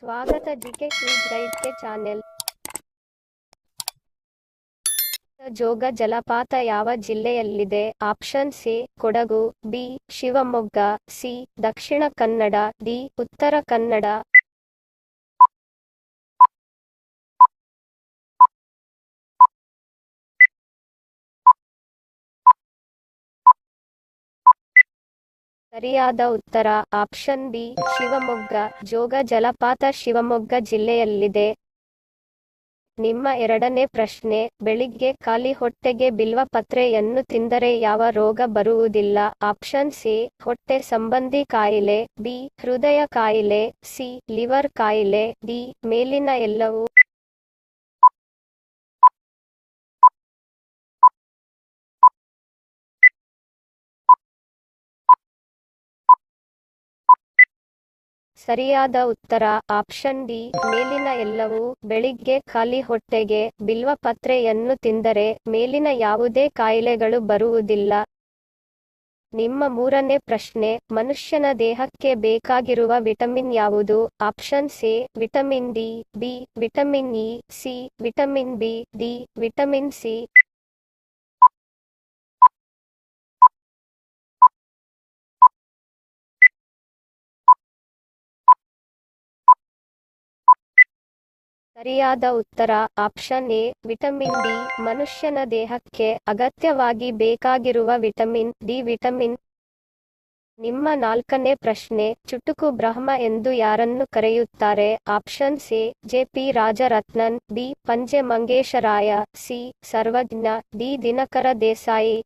ಸ್ವಾಗತ GK quiz ಗೈಡ್ಗೆ channel. Jog ಜಲಪಾತ ಯಾವ ಜಿಲ್ಲೆಯಲ್ಲಿದೆ? Option C Kodagu, B Shivamogga, C Dakshina Kannada, D Uttara Kannada. ಸರಿಯಾದ ಉತ್ತರ ಆಪ್ಷನ್ ಬಿ ಶಿವಮೊಗ್ಗ. ಜೋಗ ಜಲಪಾತ ಶಿವಮೊಗ್ಗ ಜಿಲ್ಲೆಯಲ್ಲಿದೆ. ನಿಮ್ಮ ಎರಡನೇ ಪ್ರಶ್ನೆ, ಬೆಳಿಗ್ಗೆ ಖಾಲಿ ಹೊಟ್ಟೆಗೆ ಬಿಲ್ವ ಪತ್ರೆಯನ್ನು ತಿಂದರೆ ಯಾವ ರೋಗ ಬರುವುದಿಲ್ಲ? ಆಪ್ಷನ್ ಸಿ ಹೊಟ್ಟೆ ಸಂಬಂಧಿ ಕಾಯಿಲೆ, ಬಿ ಹೃದಯ ಕಾಯಿಲೆ, ಸಿ ಲಿವರ್ ಕಾಯಿಲೆ, ಡಿ ಮೇಲಿನ ಎಲ್ಲವೂ. ಸರಿಯಾದ ಉತ್ತರ ಆಪ್ಷನ್ ಡಿ ಮೇಲಿನ ಎಲ್ಲವೂ. ಬೆಳಿಗ್ಗೆ ಖಾಲಿ ಹೊಟ್ಟೆಗೆ ಬಿಲ್ವ ಪತ್ರೆಯನ್ನು ತಿಂದರೆ ಮೇಲಿನ ಯಾವುದೇ ಕಾಯಿಲೆಗಳು ಬರುವುದಿಲ್ಲ. ನಿಮ್ಮ ಮೂರನೇ ಪ್ರಶ್ನೆ, ಮನುಷ್ಯನ ದೇಹಕ್ಕೆ ಬೇಕಾಗಿರುವ ವಿಟಮಿನ್ ಯಾವುದು? Option C vitamin D, B vitamin E, C vitamin B, D vitamin C. ಸರಿಯಾದ ಉತ್ತರ ಆಪ್ಷನ್ ಎ ವಿಟಮಿನ್ ಡಿ. ಮನುಷ್ಯನ ದೇಹಕ್ಕೆ ಅಗತ್ಯವಾಗಿ ಬೇಕಾಗಿರುವ ವಿಟಮಿನ್ ಡಿ ವಿಟಮಿನ್. ನಿಮ್ಮ ನಾಲ್ಕನೇ ಪ್ರಶ್ನೆ, ಚುಟುಕು ಬ್ರಹ್ಮ ಎಂದು ಯಾರನ್ನು ಕರೆಯುತ್ತಾರೆ? Option C J P. Rajaratnan, B Panje Mangesharaya, C Sarvajna, D Dinakara Desai.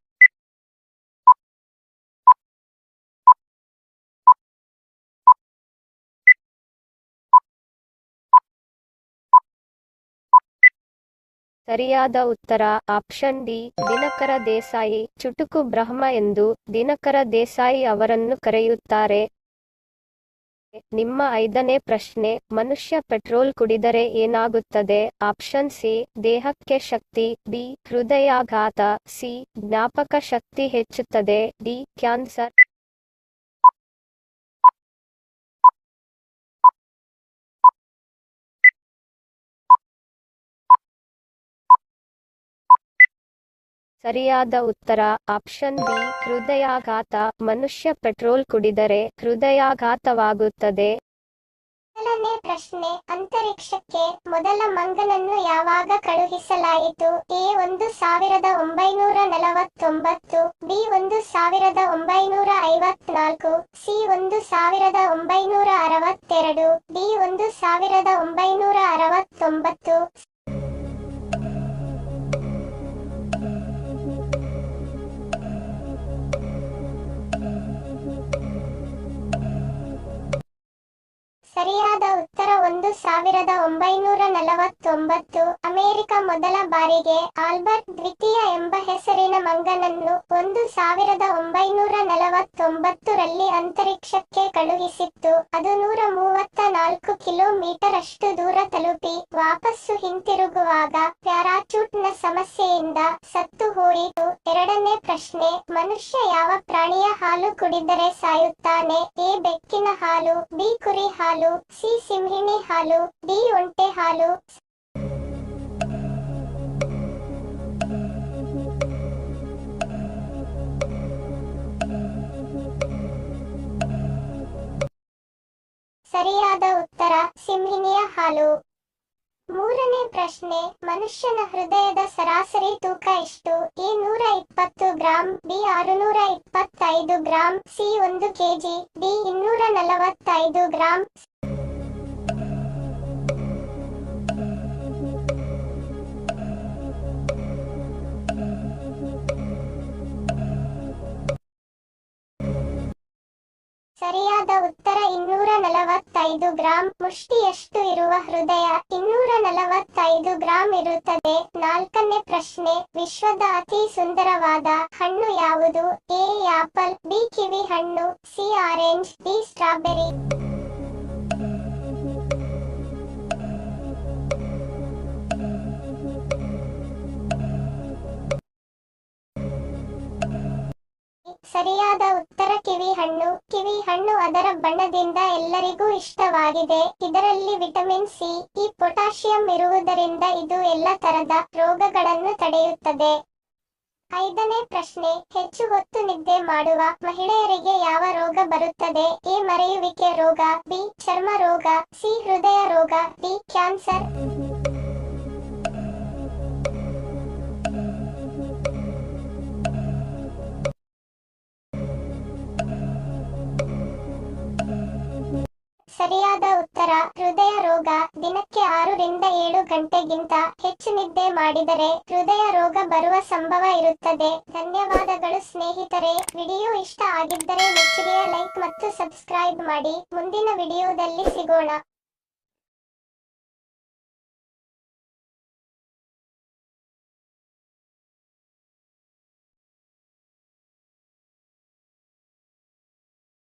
ಸರಿಯಾದ ಉತ್ತರ ಆಪ್ಷನ್ ಡಿ ದಿನಕರ ದೇಸಾಯಿ. ಚುಟುಕು ಬ್ರಹ್ಮ ಎಂದು ದಿನಕರ ದೇಸಾಯಿ ಅವರನ್ನು ಕರೆಯುತ್ತಾರೆ. ನಿಮ್ಮ ಐದನೇ ಪ್ರಶ್ನೆ, ಮನುಷ್ಯ ಪೆಟ್ರೋಲ್ ಕುಡಿದರೆ ಏನಾಗುತ್ತದೆ? ಆಪ್ಷನ್ ಸಿ ದೇಹಕ್ಕೆ ಶಕ್ತಿ, ಬಿ ಹೃದಯಾಘಾತ, ಸಿ ಜ್ಞಾಪಕ ಶಕ್ತಿ ಹೆಚ್ಚುತ್ತದೆ, ಡಿ ಕ್ಯಾನ್ಸರ್. ಸರಿಯಾದ ಉತ್ತರ ಆಪ್ಷನ್ ಬಿ ಹೃದಯಾಘಾತ. ಮನುಷ್ಯ ಪೆಟ್ರೋಲ್ ಕುಡಿದರೆ ಹೃದಯಾಘಾತವಾಗುತ್ತದೆ. ಮೊದಲನೇ ಪ್ರಶ್ನೆ, ಅಂತರಿಕ್ಷಕ್ಕೆ ಮೊದಲ ಮಂಗನನ್ನು ಯಾವಾಗ ಕಳುಹಿಸಲಾಯಿತು? A 1949, B 1954, C 1962, D 1969. ಸರಿಯಾದ ಉತ್ತರ 1949. ಅಮೆರಿಕ ಮೊದಲ ಬಾರಿಗೆ ಆಲ್ಬರ್ಟ್ ದ್ವಿತೀಯ ಎಂಬ ಹೆಸರಿನ ಮಂಗನನ್ನು 1949 ರಲ್ಲಿ ಅಂತರಿಕ್ಷಕ್ಕೆ ಕಳುಹಿಸಿತ್ತು. ಅದು 134 ಕಿಲೋಮೀಟರ್ ಅಷ್ಟು ದೂರ ತಲುಪಿ ವಾಪಸ್ಸು ಹಿಂತಿರುಗುವಾಗ ಪ್ಯಾರಾಚೂಟ್ನ ಸಮಸ್ಯೆಯಿಂದ ಸತ್ತು ಹೋಯಿತು. ಎರಡನೇ ಪ್ರಶ್ನೆ, ಮನುಷ್ಯ ಯಾವ ಪ್ರಾಣಿಯ ಹಾಲು ಕುಡಿದರೆ ಸಾಯುತ್ತಾನೆ? ಎ ಬೆಕ್ಕಿನ ಹಾಲು, ಬಿ ಕುರಿ ಹಾಲು, ಸಿ ಸಿಂಹಿಣಿ ಹಾಲು, ಡಿ ಒಂಟೆ ಹಾಲು. ಸರಿಯಾದ ಉತ್ತರ ಸಿಂಹಿಣಿಯ ಹಾಲು. ಮೂರನೇ ಪ್ರಶ್ನೆ, ಮನುಷ್ಯನ ಹೃದಯದ ಸರಾಸರಿ ತೂಕ ಎಷ್ಟು? A 120 gram, B 625 gram, C 1 KG, D 245 gram. ಸರಿಯಾದ ಉತ್ತರ 245 ಗ್ರಾಂ. ಮುಷ್ಟಿಯಷ್ಟು ಇರುವ ಹೃದಯ 245 ಗ್ರಾಂ ಇರುತ್ತದೆ. ನಾಲ್ಕನೇ ಪ್ರಶ್ನೆ, ವಿಶ್ವದ ಅತಿ ಸುಂದರವಾದ ಹಣ್ಣು ಯಾವುದು? ಎ ಆಪಲ್, ಬಿ ಕಿವಿ ಹಣ್ಣು, ಸಿ ಆರೆಂಜ್, ಡಿ ಸ್ಟ್ರಾಬೆರಿ. ಸರಿಯಾದ ಉತ್ತರ ಕಿವಿ ಹಣ್ಣು. ಕಿವಿ ಹಣ್ಣು ಅದರ ಬಣ್ಣದಿಂದ ಎಲ್ಲರಿಗೂ ಇಷ್ಟವಾಗಿದೆ. ಇದರಲ್ಲಿ ವಿಟಮಿನ್ ಸಿ, ಈ ಪೊಟ್ಯಾಷಿಯಂ ಇರುವುದರಿಂದ ಇದು ಎಲ್ಲ ತರದ ರೋಗಗಳನ್ನು ತಡೆಯುತ್ತದೆ. 5ನೇ ಪ್ರಶ್ನೆ, ಹೆಚ್ಚು ಹೊತ್ತು ನಿದ್ದೆ ಮಾಡುವ ಮಹಿಳೆಯರಿಗೆ ಯಾವ ರೋಗ ಬರುತ್ತದೆ? ಎ ಮರೆಯುವಿಕೆ ರೋಗ, ಬಿ ಚರ್ಮ ರೋಗ, ಸಿ ಹೃದಯ ರೋಗ, ಡಿ ಕ್ಯಾನ್ಸರ್. ಸರಿಯಾದ ಉತ್ತರ ಹೃದಯ ರೋಗ. ದಿನಕ್ಕೆ 6 ರಿಂದ 7 ಗಂಟೆಗಿಂತ ಹೆಚ್ಚು ನಿದ್ದೆ ಮಾಡಿದರೆ ಹೃದಯ ರೋಗ ಬರುವ ಸಂಭವ ಇರುತ್ತದೆ. ಧನ್ಯವಾದಗಳು ಸ್ನೇಹಿತರೆ. ವಿಡಿಯೋ ಇಷ್ಟ ಆಗಿದ್ದರೆ ಮೆಚ್ಚುಗೆಯ ಲೈಕ್ ಮತ್ತು ಸಬ್ಸ್ಕ್ರೈಬ್ ಮಾಡಿ. ಮುಂದಿನ ವಿಡಿಯೋದಲ್ಲಿ ಸಿಗೋಣ.